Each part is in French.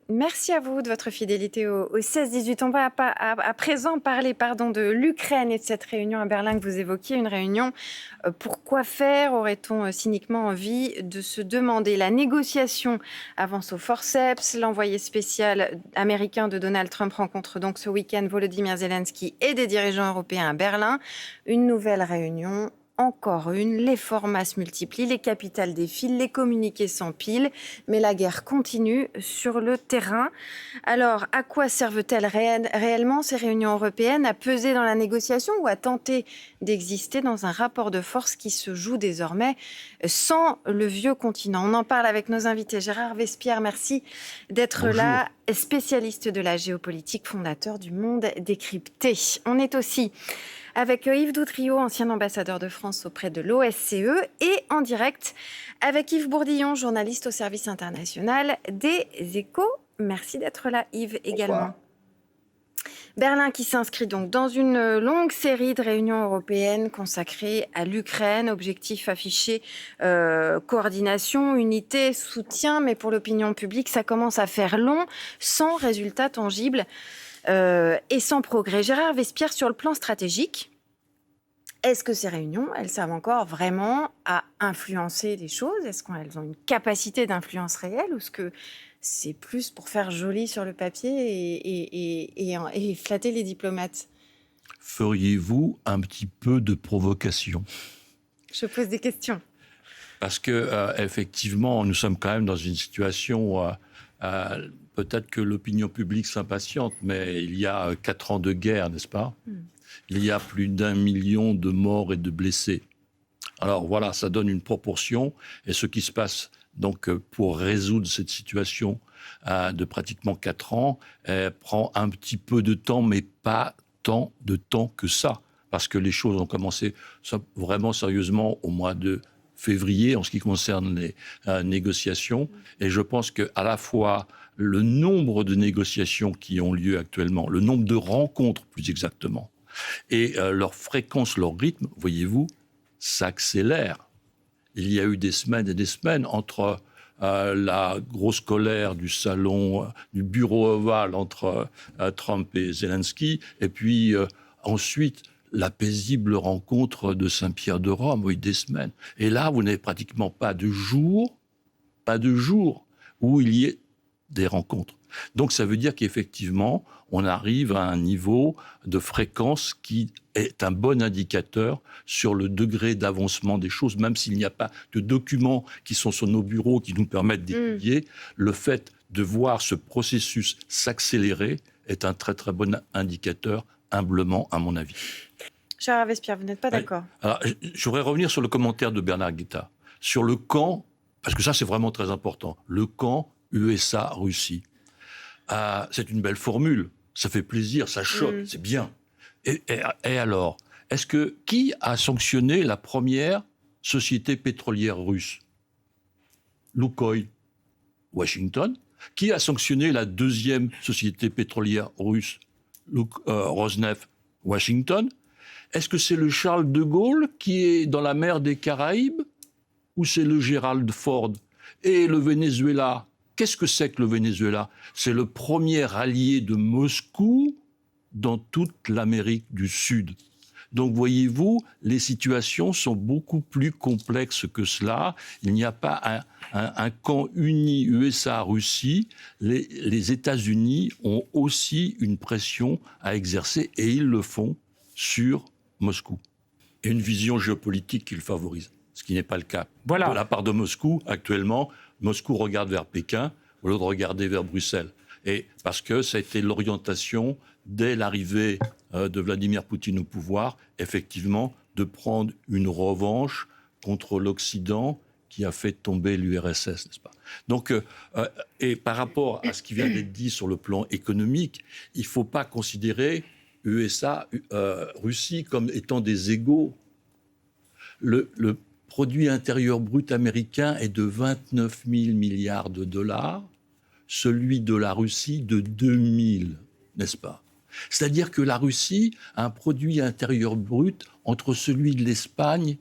Merci à vous de votre fidélité au 16-18. On va à présent parler de l'Ukraine et de cette réunion à Berlin que vous évoquiez. Une réunion, pourquoi faire? Aurait-on cyniquement envie de se demander? La négociation avance au forceps. L'envoyé spécial américain de Donald Trump rencontre donc ce week-end Volodymyr Zelensky et des dirigeants européens à Berlin. Une nouvelle réunion. Encore une, les formats se multiplient, les capitales défilent, les communiqués s'empilent, mais la guerre continue sur le terrain. Alors, à quoi servent-elles réellement ces réunions européennes? À peser dans la négociation ou à tenter d'exister dans un rapport de force qui se joue désormais sans le vieux continent? On en parle avec nos invités. Gérard Vespierre, merci d'être là, spécialiste de la géopolitique, fondateur du Monde décrypté. On est aussi avec Yves Doutrio, ancien ambassadeur de France auprès de l'OSCE, et en direct avec Yves Bourdillon, journaliste au service international des Échos. Merci d'être là, Yves, également. Bonsoir. Berlin qui s'inscrit donc dans une longue série de réunions européennes consacrées à l'Ukraine. Objectif affiché, coordination, unité, soutien. Mais pour l'opinion publique, ça commence à faire long, sans résultat tangible et sans progrès. Gérard Vespierre, sur le plan stratégique, est-ce que ces réunions, elles servent encore vraiment à influencer des choses? Est-ce qu'elles ont une capacité d'influence réelle ou est-ce que c'est plus pour faire joli sur le papier et flatter les diplomates? Feriez-vous un petit peu de provocation? Je pose des questions. Parce que, effectivement, nous sommes quand même dans une situation, peut-être que l'opinion publique s'impatiente, mais il y a 4 ans de guerre, n'est-ce pas? Il y a plus d'1 million de morts et de blessés. Alors voilà, ça donne une proportion. Et ce qui se passe donc pour résoudre cette situation de pratiquement 4 ans prend un petit peu de temps, mais pas tant de temps que ça. Parce que les choses ont commencé vraiment sérieusement au mois de février en ce qui concerne les négociations. Et je pense qu'à la fois le nombre de négociations qui ont lieu actuellement, le nombre de rencontres plus exactement, et leur fréquence, leur rythme, voyez-vous, s'accélère. Il y a eu des semaines et des semaines entre la grosse colère du salon, du bureau ovale entre Trump et Zelensky, et puis ensuite la paisible rencontre de Saint-Pierre-de-Rome, oui, des semaines. Et là, vous n'avez pratiquement pas de jour où il y ait des rencontres. Donc ça veut dire qu'effectivement, on arrive à un niveau de fréquence qui est un bon indicateur sur le degré d'avancement des choses, même s'il n'y a pas de documents qui sont sur nos bureaux qui nous permettent d'étudier. Le fait de voir ce processus s'accélérer est un très très bon indicateur, humblement à mon avis. Gérard Vespierre, vous n'êtes pas d'accord? Alors, je voudrais revenir sur le commentaire de Bernard Guetta, sur le camp, parce que ça c'est vraiment très important, le camp USA-Russie. C'est une belle formule, ça fait plaisir, ça choque, c'est bien. Et alors, qui a sanctionné la première société pétrolière russe? Lukoil, Washington. Qui a sanctionné la deuxième société pétrolière russe? Rosneft, Washington. Est-ce que c'est le Charles de Gaulle qui est dans la mer des Caraïbes ou c'est le Gerald Ford? Et le Venezuela, qu'est-ce que c'est que le Venezuela? C'est le premier allié de Moscou dans toute l'Amérique du Sud. Donc, voyez-vous, les situations sont beaucoup plus complexes que cela. Il n'y a pas un camp uni USA-Russie. Les États-Unis ont aussi une pression à exercer, et ils le font sur Moscou. Et une vision géopolitique qu'ils favorisent, ce qui n'est pas le cas. Voilà. De la part de Moscou, actuellement, Moscou regarde vers Pékin au lieu de regarder vers Bruxelles. Et parce que ça a été l'orientation, dès l'arrivée de Vladimir Poutine au pouvoir, effectivement, de prendre une revanche contre l'Occident qui a fait tomber l'URSS, n'est-ce pas? Donc, et par rapport à ce qui vient d'être dit sur le plan économique, il ne faut pas considérer USA, Russie comme étant des égaux. Le produit intérieur brut américain est de 29 000 milliards de dollars, celui de la Russie de 2 000, n'est-ce pas? C'est-à-dire que la Russie a un produit intérieur brut entre celui de l'Espagne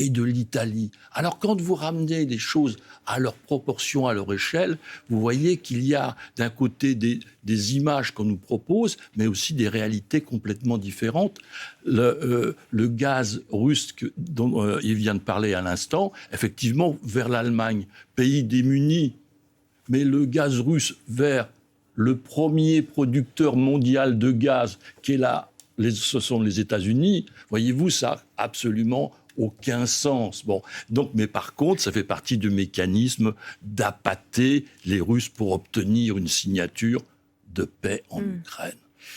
et de l'Italie. Alors quand vous ramenez les choses à leur proportion, à leur échelle, vous voyez qu'il y a d'un côté des images qu'on nous propose, mais aussi des réalités complètement différentes. Le gaz russe dont il vient de parler à l'instant, effectivement, vers l'Allemagne, pays démuni, mais le gaz russe vers le premier producteur mondial de gaz, qui est là, ce sont les États-Unis, voyez-vous, ça n'a absolument aucun sens. Bon, donc, mais par contre, ça fait partie du mécanisme d'appâter les Russes pour obtenir une signature de paix en Ukraine.